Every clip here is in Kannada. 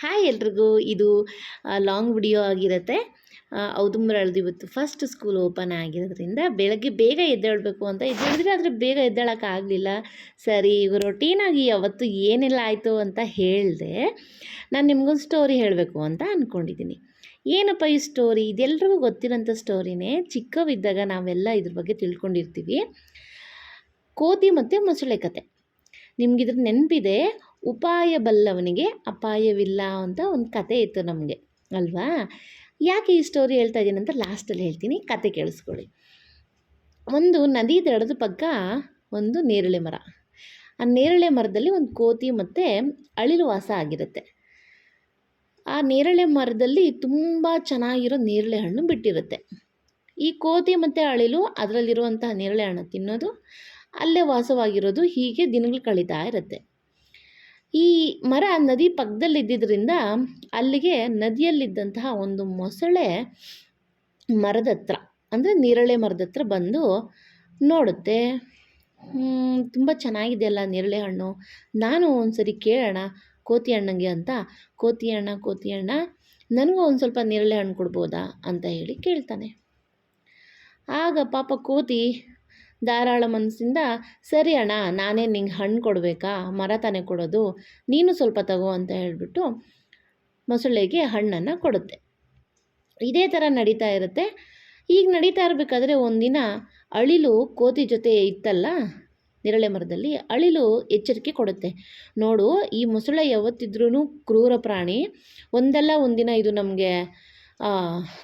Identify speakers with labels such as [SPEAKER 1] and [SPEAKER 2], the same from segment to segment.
[SPEAKER 1] ಹಾಯ್ ಎಲ್ರಿಗೂ. ಇದು ಲಾಂಗ್ ವಿಡಿಯೋ ಆಗಿರುತ್ತೆ. ಔದುಂಬರಳ್ದು ಇವತ್ತು ಫಸ್ಟ್ ಸ್ಕೂಲ್ ಓಪನ್ ಆಗಿರೋದ್ರಿಂದ ಬೆಳಗ್ಗೆ ಬೇಗ ಎದ್ದೇಳಬೇಕು ಅಂತ ಎದ್ದೇಳಿದ್ರೆ, ಆದರೆ ಬೇಗ ಎದ್ದೇಳೋಕ್ಕಾಗಲಿಲ್ಲ. ಸರಿ, ಈಗ ರೊಟೀನಾಗಿ ಅವತ್ತು ಏನೆಲ್ಲ ಆಯಿತು ಅಂತ ಹೇಳಿದೆ. ನಾನು ನಿಮಗೊಂದು ಸ್ಟೋರಿ ಹೇಳಬೇಕು ಅಂತ ಅಂದ್ಕೊಂಡಿದ್ದೀನಿ. ಏನಪ್ಪ ಈ ಸ್ಟೋರಿ? ಇದೆಲ್ರಿಗೂ ಗೊತ್ತಿರೋಂಥ ಸ್ಟೋರಿನೇ. ಚಿಕ್ಕವಿದ್ದಾಗ ನಾವೆಲ್ಲ ಇದ್ರ ಬಗ್ಗೆ ತಿಳ್ಕೊಂಡಿರ್ತೀವಿ. ಕೋತಿ ಮತ್ತು ಮೊಸಳೆ ಕತೆ. ನಿಮಗಿದ್ರ ನೆನಪಿದೆ, ಉಪಾಯ ಬಲ್ಲವನಿಗೆ ಅಪಾಯವಿಲ್ಲ ಅಂತ ಒಂದು ಕತೆ ಇತ್ತು ನಮಗೆ, ಅಲ್ವಾ? ಯಾಕೆ ಈ ಸ್ಟೋರಿ ಹೇಳ್ತಾ ಇದ್ದೀನಿ ಅಂತ ಲಾಸ್ಟಲ್ಲಿ ಹೇಳ್ತೀನಿ, ಕತೆ ಕೇಳಿಸ್ಕೊಳ್ಳಿ. ಒಂದು ನದಿ ದಡದ ಪಕ್ಕ ಒಂದು ನೇರಳೆ ಮರ. ಆ ನೇರಳೆ ಮರದಲ್ಲಿ ಒಂದು ಕೋತಿ ಮತ್ತು ಅಳಿಲು ವಾಸ ಆಗಿರುತ್ತೆ. ಆ ನೇರಳೆ ಮರದಲ್ಲಿ ತುಂಬ ಚೆನ್ನಾಗಿರೋ ನೇರಳೆ ಹಣ್ಣು ಬಿಟ್ಟಿರುತ್ತೆ. ಈ ಕೋತಿ ಮತ್ತು ಅಳಿಲು ಅದರಲ್ಲಿರುವಂತಹ ನೇರಳೆ ಹಣ್ಣು ತಿನ್ನೋದು, ಅಲ್ಲೇ ವಾಸವಾಗಿರೋದು, ಹೀಗೆ ದಿನಗಳು ಕಳೀತಾ ಇರುತ್ತೆ. ಈ ಮರ ನದಿ ಪಕ್ಕದಲ್ಲಿದ್ದರಿಂದ ಅಲ್ಲಿಗೆ ನದಿಯಲ್ಲಿದ್ದಂತಹ ಒಂದು ಮೊಸಳೆ ಮರದ ಹತ್ರ, ಅಂದರೆ ನೇರಳೆ ಮರದ ಹತ್ರ ಬಂದು ನೋಡುತ್ತೆ. ತುಂಬ ಚೆನ್ನಾಗಿದೆಯಲ್ಲ ನೇರಳೆ ಹಣ್ಣು, ನಾನು ಒಂದ್ಸರಿ ಕೇಳೋಣ ಕೋತಿ ಅಣ್ಣಂಗೆ ಅಂತ. ಕೋತಿ ಅಣ್ಣ ನನಗೂ ಒಂದು ಸ್ವಲ್ಪ ನೇರಳೆ ಹಣ್ಣು ಕೊಡ್ಬೋದಾ ಅಂತ ಹೇಳಿ ಕೇಳ್ತಾನೆ. ಆಗ ಪಾಪ ಕೋತಿ ಧಾರಾಳ ಮನಸ್ಸಿಂದ, ಸರಿ ಅಣ್ಣ, ನಾನೇ ನಿಂಗೆ ಹಣ್ಣು ಕೊಡಬೇಕಾ, ಮರ ತಾನೇ ಕೊಡೋದು, ನೀನು ಸ್ವಲ್ಪ ತಗೋ ಅಂತ ಹೇಳಿಬಿಟ್ಟು ಮೊಸಳೆಗೆ ಹಣ್ಣನ್ನು ಕೊಡುತ್ತೆ. ಇದೇ ಥರ ನಡೀತಾ ಇರುತ್ತೆ. ಈಗ ನಡೀತಾ ಇರಬೇಕಾದ್ರೆ ಒಂದಿನ ಅಳಿಲು ಕೋತಿ ಜೊತೆ ಇತ್ತಲ್ಲ ನೇರಳೆ ಮರದಲ್ಲಿ, ಅಳಿಲು ಎಚ್ಚರಿಕೆ ಕೊಡುತ್ತೆ. ನೋಡು, ಈ ಮೊಸಳೆ ಯಾವತ್ತಿದ್ರೂ ಕ್ರೂರ ಪ್ರಾಣಿ, ಒಂದಲ್ಲ ಒಂದಿನ ಇದು ನಮಗೆ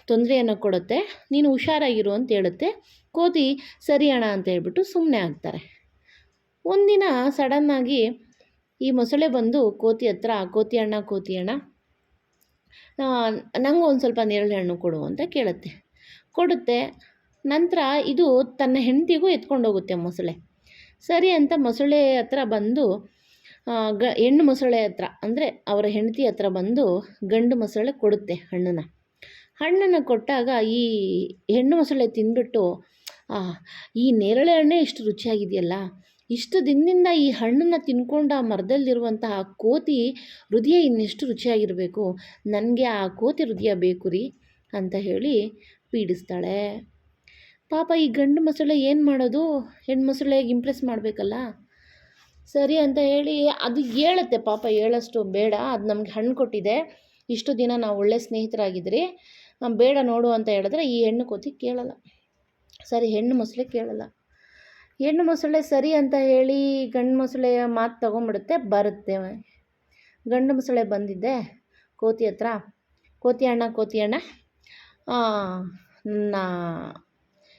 [SPEAKER 1] ತೊಂದರೆಯನ್ನು ಕೊಡುತ್ತೆ, ನೀನು ಹುಷಾರಾಗಿರು ಅಂತ ಹೇಳುತ್ತೆ. ಕೋತಿ ಸರಿ ಅಣ್ಣ ಅಂತ ಹೇಳ್ಬಿಟ್ಟು ಸುಮ್ಮನೆ ಆಗ್ತಾರೆ. ಒಂದಿನ ಸಡನ್ನಾಗಿ ಈ ಮೊಸಳೆ ಬಂದು ಕೋತಿ ಹತ್ರ, ಕೋತಿ ಅಣ್ಣ ನನಗೂ ಒಂದು ಸ್ವಲ್ಪ ನೇರಳೆ ಹಣ್ಣು ಕೊಡು ಅಂತ ಕೊಡುತ್ತೆ. ನಂತರ ಇದು ತನ್ನ ಹೆಂಡತಿಗೂ ಎತ್ಕೊಂಡೋಗುತ್ತೆ ಮೊಸಳೆ. ಸರಿ ಅಂತ ಮೊಸಳೆ ಹತ್ರ ಬಂದು ಹೆಣ್ಣು ಮೊಸಳೆ ಹತ್ರ, ಅಂದರೆ ಅವರ ಹೆಂಡತಿ ಹತ್ರ ಬಂದು ಗಂಡು ಮೊಸಳೆ ಕೊಡುತ್ತೆ ಹಣ್ಣನ್ನು ಕೊಟ್ಟಾಗ ಈ ಹೆಣ್ಣು ಮೊಸಳೆ ತಿಂದ್ಬಿಟ್ಟು, ಈ ನೇರಳೆ ಹಣ್ಣೇ ಇಷ್ಟು ರುಚಿಯಾಗಿದೆಯಲ್ಲ, ಇಷ್ಟು ದಿನದಿಂದ ಈ ಹಣ್ಣನ್ನು ತಿನ್ಕೊಂಡ ಮರದಲ್ಲಿರುವಂತಹ ಕೋತಿ ಹೃದಯ ಇನ್ನೆಷ್ಟು ರುಚಿಯಾಗಿರಬೇಕು, ನನಗೆ ಆ ಕೋತಿ ಹೃದಯ ಬೇಕು ರೀ ಅಂತ ಹೇಳಿ ಪೀಡಿಸ್ತಾಳೆ. ಪಾಪ ಈ ಗಂಡು ಮೊಸಳೆ ಏನು ಮಾಡೋದು, ಹೆಣ್ಣು ಮೊಸಳೆಗೆ ಇಂಪ್ರೆಸ್ ಮಾಡಬೇಕಲ್ಲ. ಸರಿ ಅಂತ ಹೇಳಿ ಅದು ಹೇಳುತ್ತೆ, ಪಾಪ ಹೇಳೋಷ್ಟು ಬೇಡ, ಅದು ನಮಗೆ ಹಣ್ಣು ಕೊಟ್ಟಿದೆ, ಇಷ್ಟು ದಿನ ನಾವು ಒಳ್ಳೆ ಸ್ನೇಹಿತರಾಗಿದ್ರಿ, ಬೇಡ ನೋಡು ಅಂತ ಹೇಳಿದ್ರೆ ಈ ಹೆಣ್ಣು ಕೋತಿ ಕೇಳಲ್ಲ. ಸರಿ, ಹೆಣ್ಣು ಮೊಸಳೆ ಕೇಳಲ್ಲ. ಹೆಣ್ಣು ಮೊಸಳೆ ಸರಿ ಅಂತ ಹೇಳಿ ಗಂಡು ಮೊಸಳೆಯ ಮಾತು ತೊಗೊಂಬಿಡುತ್ತೆ, ಬರುತ್ತೆ. ಗಂಡು ಮೊಸಳೆ ಬಂದಿದ್ದೆ ಕೋತಿ ಹತ್ರ, ಕೋತಿ ಅಣ್ಣ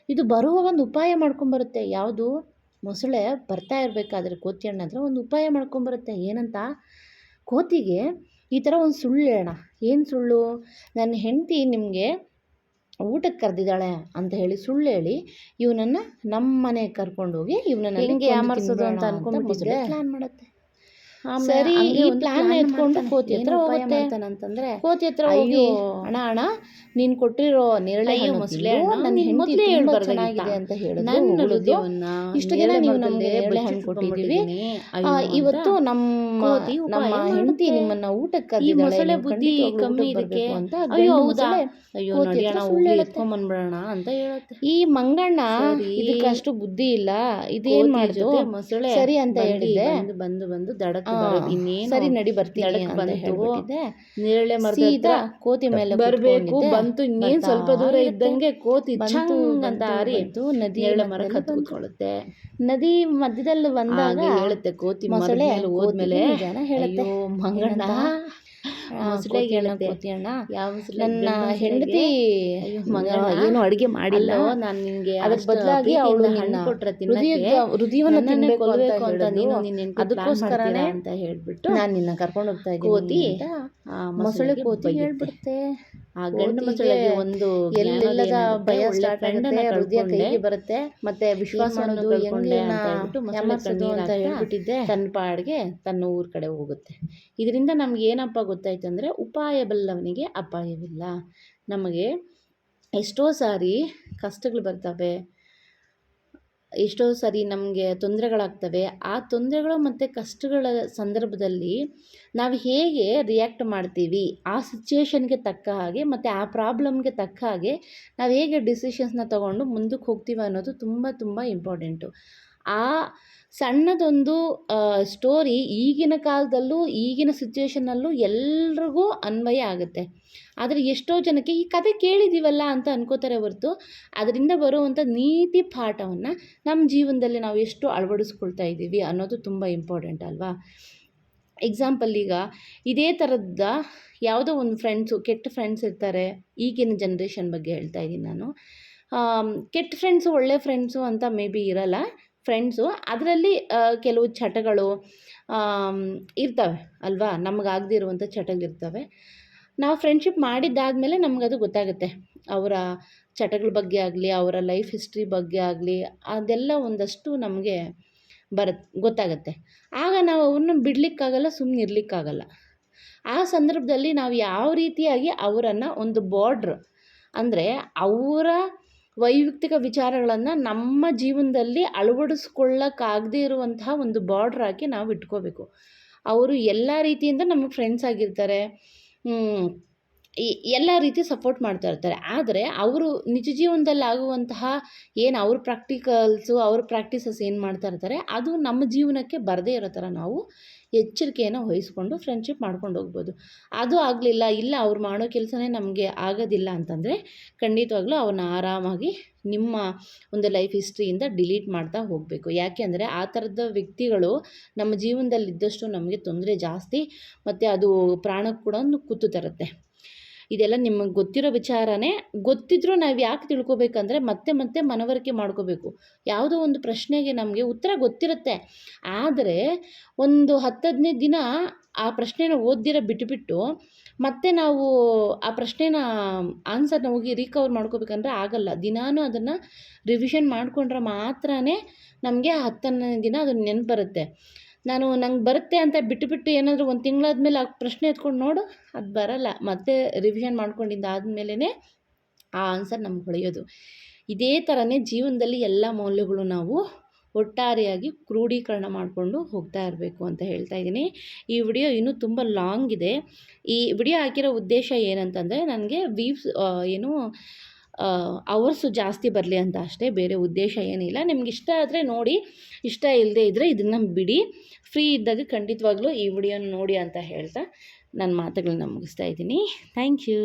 [SPEAKER 1] ಇದು ಬರುವ ಒಂದು ಉಪಾಯ ಮಾಡ್ಕೊಂಬರುತ್ತೆ. ಯಾವುದು? ಮೊಸಳೆ ಬರ್ತಾ ಇರಬೇಕಾದ್ರೆ ಕೋತಿ ಅಣ್ಣ ಹತ್ರ ಒಂದು ಉಪಾಯ ಮಾಡ್ಕೊಂಬರುತ್ತೆ. ಏನಂತ? ಕೋತಿಗೆ ಈ ಥರ ಒಂದು ಸುಳ್ಳು ಹೇಳೋಣ. ಏನು ಸುಳ್ಳು? ನನ್ನ ಹೆಂಡತಿ ನಿಮಗೆ ಊಟಕ್ಕೆ ಕರೆದಿದ್ದಾಳೆ ಅಂತ ಹೇಳಿ ಸುಳ್ಳು ಹೇಳಿ ಇವನನ್ನು ನಮ್ಮ ಮನೆಗೆ ಕರ್ಕೊಂಡೋಗಿ ಇವನನ್ನು ಹೆಂಗೆ ಯಾಮರ್ಸೋದು ಅಂತ ಅನ್ಕೊಂಡ್ಬಿಟ್ಟಿದ್ರೆ ಪ್ಲಾನ್ ಮಾಡುತ್ತೆ. ಸರಿ, ಈ ಪ್ಲಾನ್ ಎತ್ಕೊಂಡು ಕೋತಿ ಹತ್ರ ಹೋಗುತ್ತೆ. ಅಂತಂದ್ರೆ ಕೋತಿ ಹತ್ರ ಹೋಗಿ, ಅಣ್ಣ ನೀನು ಕೊಟ್ಟಿರೋ ನೇರಳೆ ಮೊಸಳೆ ಮೊದಲೇ ಚೆನ್ನಾಗಿದೆ ಅಂತ ಹೇಳಿದ್ರು, ಇಷ್ಟು ದಿನ ನೀವು ನಮಗೆ ನೇರಳೆ ಹಣ್ಣು ಕೊಟ್ಟಿದ್ದೀವಿ, ಇವತ್ತು ನಮ್ಮ ಹೆಂಡತಿ ನಿಮ್ಮನ್ನ ಊಟಕ್ಕೆ ಕರೆದಿದ್ದಾಳೆ, ಮೊಸಳೆ ಬುದ್ಧಿ ಕಮ್ಮಿ ಇದಕ್ಕೆ ಅಂತ. ಅಯ್ಯೋ ಹೌದಾ, ಅಯ್ಯೋ ಎತ್ಕೊಂಡ್ಬಂದ್ಬಿಡೋಣ ಅಂತ ಹೇಳುತ್ತೆ. ಈ ಮಂಗಣ್ಣ ಇದಕ್ಕೆ ಅಷ್ಟು ಬುದ್ಧಿ ಇಲ್ಲ, ಇದೇನ್ ಮಾಡಿದ್ರು ಮೊಸಳೆ ಸರಿ ಅಂತ ಹೇಳಿದೆ, ಬಂದು ದಡಕ್ಕೆ ಸರಿ ನಡಿ ಬರ್ತೀನಿ ಅಂತ ಹೇಳ್ಬಿಟ್ಟಿದ್ದೆ. ನೇರಳೆ ಮರದ ಕೋತಿ ಮೇಲೆ ಬರಬೇಕು ಬಂತು. ಇನ್ನೇನು ಸ್ವಲ್ಪ ದೂರ ಇದ್ದಂಗೆ ಕೋತಿ ಬಂತು ಅಂತ ಹಾರಿ ನದಿ ಮರ ಕತ್ಕೊಳ್ಳುತ್ತೆ. ನದಿ ಮಧ್ಯದಲ್ಲಿ ಬಂದಾಗ ಹೇಳುತ್ತೆ ಕೋತಿ, ಮೊಸಳೆ ಹೋದ್ಮೇಲೆ ಹೇಳುತ್ತೆ, ಮಂಗಣ್ಣ ಮೊಸಳೆಗೆ ಕೋತಿ ಅಣ್ಣ, ನನ್ನ ಹೆಂಡತಿ ಏನು ಅಡುಗೆ ಮಾಡಿಲ್ಲ, ನಾನು ನಿನ್ಗೆ ಅದ್ರ ಬದಲಾಗಿ ಅವಳು ಹಣ್ಣು ಕೊಟ್ರೆ ಹೃದಯವನ್ನು ತಿನ್ಬೇಕು ಅಂತ ನೀನು ಅದಕ್ಕೋಸ್ಕರನೇ ಅಂತ ಹೇಳ್ಬಿಟ್ಟು ನಾನು ನಿನ್ನ ಕರ್ಕೊಂಡು ಹೋಗ್ತಾ ಇದ್ದೀನಿ ಕೋತಿ ಅಂತ ಮೊಸಳೆ ಕೋತಿ ಹೇಳ್ಬಿಡುತ್ತೆ. ಆ ಗಂಡು ಮೊಸಳೆಗೆ ಒಂದು ಎಲ್ಲೆಲ್ಲದ ಭಯ ಸ್ಟಾರ್ಟ್ ಆಗುತ್ತೆ, ಹೃದಯ ಕೈಗೆ ಬರುತ್ತೆ, ಮತ್ತೆ ವಿಶ್ವಾಸ ಅನ್ನೋದು ಹೆಂಗೆ ಅಂತ ಹೇಳ್ಬಿಟ್ಟಿದ್ದೆ, ತನ್ನ ಪಾಡಿಗೆ ತನ್ನ ಊರ ಕಡೆ ಹೋಗುತ್ತೆ. ಇದರಿಂದ ನಮ್ಗೆ ಏನಪ್ಪ ಗೊತ್ತಾಯ್ತು ಅಂದರೆ, ಉಪಾಯ ಬಲ್ಲವನಿಗೆ ಅಪಾಯವಿಲ್ಲ. ನಮಗೆ ಎಷ್ಟೋ ಸಾರಿ ಕಷ್ಟಗಳು ಬರ್ತವೆ, ಎಷ್ಟೋ ಸರಿ ನಮಗೆ ತೊಂದರೆಗಳಾಗ್ತವೆ. ಆ ತೊಂದರೆಗಳು ಮತ್ತು ಕಷ್ಟಗಳ ಸಂದರ್ಭದಲ್ಲಿ ನಾವು ಹೇಗೆ ರಿಯಾಕ್ಟ್ ಮಾಡ್ತೀವಿ, ಆ ಸಿಚುಯೇಷನ್ಗೆ ತಕ್ಕ ಹಾಗೆ ಮತ್ತು ಆ ಪ್ರಾಬ್ಲಮ್ಗೆ ತಕ್ಕ ಹಾಗೆ ನಾವು ಹೇಗೆ ಡಿಸಿಷನ್ಸ್ನ ತೊಗೊಂಡು ಮುಂದಕ್ಕೆ ಹೋಗ್ತೀವಿ ಅನ್ನೋದು ತುಂಬ ತುಂಬ ಇಂಪಾರ್ಟೆಂಟು. ಆ ಸಣ್ಣದೊಂದು ಸ್ಟೋರಿ ಈಗಿನ ಕಾಲದಲ್ಲೂ ಈಗಿನ ಸಿಚುಯೇಷನ್ನಲ್ಲೂ ಎಲ್ರಿಗೂ ಅನ್ವಯ ಆಗುತ್ತೆ. ಆದರೆ ಎಷ್ಟೋ ಜನಕ್ಕೆ ಈ ಕತೆ ಕೇಳಿದ್ದೀವಲ್ಲ ಅಂತ ಅನ್ಕೋತಾರೆ ಹೊರತು ಅದರಿಂದ ಬರುವಂಥ ನೀತಿ ಪಾಠವನ್ನು ನಮ್ಮ ಜೀವನದಲ್ಲಿ ನಾವು ಎಷ್ಟು ಅಳವಡಿಸ್ಕೊಳ್ತಾ ಇದ್ದೀವಿ ಅನ್ನೋದು ತುಂಬ ಇಂಪಾರ್ಟೆಂಟ್ ಅಲ್ವಾ. ಎಕ್ಸಾಂಪಲ್ ಈಗ ಇದೇ ಥರದ ಯಾವುದೋ ಒಂದು ಕೆಟ್ಟ ಫ್ರೆಂಡ್ಸ್ ಇರ್ತಾರೆ. ಈಗಿನ ಜನ್ರೇಷನ್ ಬಗ್ಗೆ ಹೇಳ್ತಾ ಇದ್ದೀನಿ ನಾನು. ಕೆಟ್ಟ ಫ್ರೆಂಡ್ಸು ಒಳ್ಳೆ ಫ್ರೆಂಡ್ಸು ಅಂತ ಮೇ ಬಿ ಇರಲ್ಲ. ಫ್ರೆಂಡ್ಸು ಅದರಲ್ಲಿ ಕೆಲವು ಚಟಗಳು ಇರ್ತವೆ ಅಲ್ವಾ, ನಮಗಾಗದಿರುವಂಥ ಚಟಗಳಿರ್ತವೆ. ನಾವು ಫ್ರೆಂಡ್ಶಿಪ್ ಮಾಡಿದ್ದಾದಮೇಲೆ ನಮಗದು ಗೊತ್ತಾಗುತ್ತೆ. ಅವರ ಚಟಗಳ ಬಗ್ಗೆ ಆಗಲಿ, ಅವರ ಲೈಫ್ ಹಿಸ್ಟ್ರಿ ಬಗ್ಗೆ ಆಗಲಿ, ಅದೆಲ್ಲ ಒಂದಷ್ಟು ನಮಗೆ ಗೊತ್ತಾಗುತ್ತೆ. ಆಗ ನಾವು ಅವ್ರನ್ನ ಬಿಡಲಿಕ್ಕಾಗಲ್ಲ, ಸುಮ್ಮನೆ ಇರಲಿಕ್ಕಾಗಲ್ಲ. ಆ ಸಂದರ್ಭದಲ್ಲಿ ನಾವು ಯಾವ ರೀತಿಯಾಗಿ ಅವರನ್ನು ಒಂದು ಬಾರ್ಡ್ರ್ ಅಂದರೆ ಅವರ ವೈಯಕ್ತಿಕ ವಿಚಾರಗಳನ್ನು ನಮ್ಮ ಜೀವನದಲ್ಲಿ ಅಳವಡಿಸ್ಕೊಳ್ಳೋಕ್ಕಾಗದೇ ಇರುವಂತಹ ಒಂದು ಬಾರ್ಡ್ರ್ ಹಾಕಿ ನಾವು ಇಟ್ಕೋಬೇಕು. ಅವರು ಎಲ್ಲ ರೀತಿಯಿಂದ ನಮಗೆ ಫ್ರೆಂಡ್ಸ್ ಆಗಿರ್ತಾರೆ, ಎಲ್ಲ ರೀತಿ ಸಪೋರ್ಟ್ ಮಾಡ್ತಾ ಇರ್ತಾರೆ. ಆದರೆ ಅವರು ನಿಜ ಜೀವನದಲ್ಲಿ ಆಗುವಂತಹ ಏನು ಅವ್ರ ಪ್ರಾಕ್ಟಿಕಲ್ಸು, ಅವ್ರ ಪ್ರಾಕ್ಟೀಸಸ್ ಏನು ಮಾಡ್ತಾ ಇರ್ತಾರೆ ಅದು ನಮ್ಮ ಜೀವನಕ್ಕೆ ಬರದೇ ಇರೋ ಥರ ನಾವು ಎಚ್ಚರಿಕೆಯನ್ನು ವಹಿಸ್ಕೊಂಡು ಫ್ರೆಂಡ್ಶಿಪ್ ಮಾಡ್ಕೊಂಡು ಹೋಗ್ಬೋದು. ಅದು ಆಗಲಿಲ್ಲ, ಇಲ್ಲ ಅವ್ರು ಮಾಡೋ ಕೆಲಸನೇ ನಮಗೆ ಆಗೋದಿಲ್ಲ ಅಂತಂದರೆ ಖಂಡಿತವಾಗ್ಲೂ ಅವ್ರನ್ನ ಆರಾಮಾಗಿ ನಿಮ್ಮ ಒಂದು ಲೈಫ್ ಹಿಸ್ಟ್ರಿಯಿಂದ ಡಿಲೀಟ್ ಮಾಡ್ತಾ ಹೋಗಬೇಕು. ಯಾಕೆ ಅಂದರೆ ಆ ಥರದ ವ್ಯಕ್ತಿಗಳು ನಮ್ಮ ಜೀವನದಲ್ಲಿದ್ದಷ್ಟು ನಮಗೆ ತೊಂದರೆ ಜಾಸ್ತಿ ಮತ್ತು ಅದು ಪ್ರಾಣಕ್ಕೆ ಕೂಡ ಕುತ್ತು ತರುತ್ತೆ. ಇದೆಲ್ಲ ನಿಮಗೆ ಗೊತ್ತಿರೋ ವಿಚಾರನೇ. ಗೊತ್ತಿದ್ರೂ ನಾವು ಯಾಕೆ ತಿಳ್ಕೊಬೇಕಂದ್ರೆ ಮತ್ತೆ ಮನವರಿಕೆ ಮಾಡ್ಕೋಬೇಕು. ಯಾವುದೋ ಒಂದು ಪ್ರಶ್ನೆಗೆ ನಮಗೆ ಉತ್ತರ ಗೊತ್ತಿರುತ್ತೆ, ಆದರೆ ಒಂದು 10-15 ದಿನ ಆ ಪ್ರಶ್ನೆನ ಓದ್ದಿರ ಬಿಟ್ಟುಬಿಟ್ಟು ಮತ್ತೆ ನಾವು ಆ ಪ್ರಶ್ನೆನ ಆನ್ಸರ್ನ ಹೋಗಿ ರಿಕವರ್ ಮಾಡ್ಕೋಬೇಕಂದ್ರೆ ಆಗಲ್ಲ. ದಿನಾನೂ ಅದನ್ನು ರಿವಿಷನ್ ಮಾಡಿಕೊಂಡ್ರೆ ಮಾತ್ರ ನಮಗೆ 10-15 ದಿನ ಅದು ನೆನಪು ಬರುತ್ತೆ. ನಂಗೆ ಬರುತ್ತೆ ಅಂತ ಬಿಟ್ಟು ಏನಾದರೂ ಒಂದು ತಿಂಗಳಾದ್ಮೇಲೆ ಆ ಪ್ರಶ್ನೆ ಎತ್ಕೊಂಡು ನೋಡು, ಅದು ಬರಲ್ಲ. ಮತ್ತೆ ರಿವಿಷನ್ ಮಾಡ್ಕೊಂಡಿದ್ದಾದಮೇಲೆ ಆ ಆನ್ಸರ್ ನಮ್ಗೆ ಹೊಳೆಯೋದು. ಇದೇ ಥರನೇ ಜೀವನದಲ್ಲಿ ಎಲ್ಲ ಮೌಲ್ಯಗಳು ನಾವು ಒಟ್ಟಾರೆಯಾಗಿ ಕ್ರೋಢೀಕರಣ ಮಾಡಿಕೊಂಡು ಹೋಗ್ತಾ ಇರಬೇಕು ಅಂತ ಹೇಳ್ತಾ ಇದ್ದೀನಿ. ಈ ವಿಡಿಯೋ ಇನ್ನೂ ತುಂಬ ಲಾಂಗ್ ಇದೆ. ಈ ವಿಡಿಯೋ ಹಾಕಿರೋ ಉದ್ದೇಶ ಏನಂತಂದರೆ ನನಗೆ ಅವರ್ಸು ಜಾಸ್ತಿ ಬರಲಿ ಅಂತ ಅಷ್ಟೇ, ಬೇರೆ ಉದ್ದೇಶ ಏನಿಲ್ಲ. ನಿಮ್ಗೆ ಇಷ್ಟ ಆದರೆ ನೋಡಿ, ಇಷ್ಟ ಇಲ್ಲದೆ ಇದ್ದರೆ ಇದನ್ನು ಬಿಡಿ. ಫ್ರೀ ಇದ್ದಾಗ ಖಂಡಿತವಾಗ್ಲೂ ಈ ವಿಡಿಯೋನ ನೋಡಿ ಅಂತ ಹೇಳ್ತಾ ನನ್ನ ಮಾತುಗಳನ್ನ ಮುಗಿಸ್ತಾ ಇದ್ದೀನಿ. Thank you.